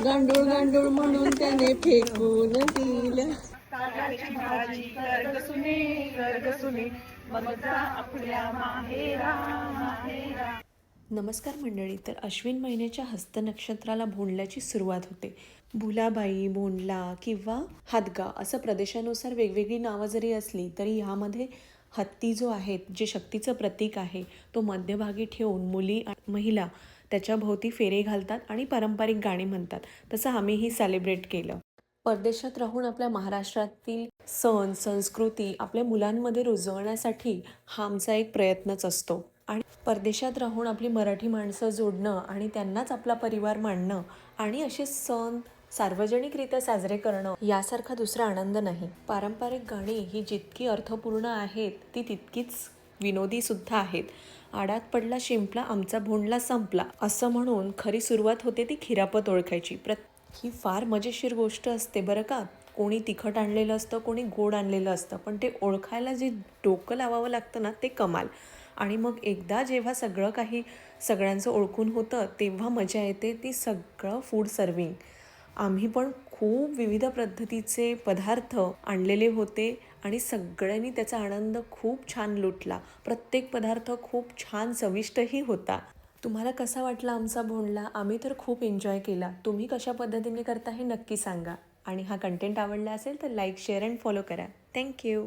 गांडूळ गांडूळ म्हणून त्याने फेकून दिलं. कारल्याची भाजी कर्ग सुने मग जा आपल्या माहेरा माहेरा. नमस्कार मंडळी. तर अश्विन महिन्याच्या हस्त नक्षत्राला भोंडल्याची सुरुवात होते. भुलाबाई, भोंडला किंवा हादगा असं प्रदेशानुसार वेगवेगळी नावं जरी असली तरी ह्यामध्ये हत्ती जो आहे, जे शक्तीचं प्रतीक आहे, तो मध्यभागी ठेवून महिला त्याच्या भोवती फेरे घालतात आणि पारंपरिक गाणी म्हणतात. तसं आम्हीही सेलिब्रेट केलं. परदेशात राहून आपल्या महाराष्ट्रातील सण संस्कृती आपल्या मुलांमध्ये रुजवण्यासाठी हा आमचा एक प्रयत्नच असतो. आणि परदेशात राहून आपली मराठी माणसं जोडणं आणि त्यांनाच आपला परिवार मानणं आणि असे सण सार्वजनिकरित्या साजरे करणं यासारखा दुसरा आनंद नाही. पारंपरिक गाणी ही जितकी अर्थपूर्ण आहेत ती तितकीच विनोदी सुद्धा आहेत. आडात पडला शिंपला आमचा भोंडला संपला असं म्हणून खरी सुरुवात होते ती खिरापत ओळखायची. ही फार मजेशीर गोष्ट असते बरं का. कोणी तिखट आणलेलं असतं, कोणी गोड आणलेलं असतं, पण ते ओळखायला जे डोकं लावावं लागतं ना, ते कमाल. आणि मग एकदा जेव्हा सगळं काही सगळ्यांचं ओळखून होतं तेव्हा मजा येते ती सगळं फूड सर्विंग. आम्ही पण खूप विविध पद्धतीचे पदार्थ आणलेले होते आणि सगळ्यांनी त्याचा आनंद खूप छान लुटला. प्रत्येक पदार्थ खूप छान चविष्टही होता. तुम्हाला कसा वाटला आमचा भोंडला? आम्ही तर खूप एन्जॉय केला. तुम्ही कशा पद्धतीने करता हे नक्की सांगा. आणि हा कंटेंट आवडला असेल तर लाईक, शेअर अँड फॉलो करा. थँक्यू.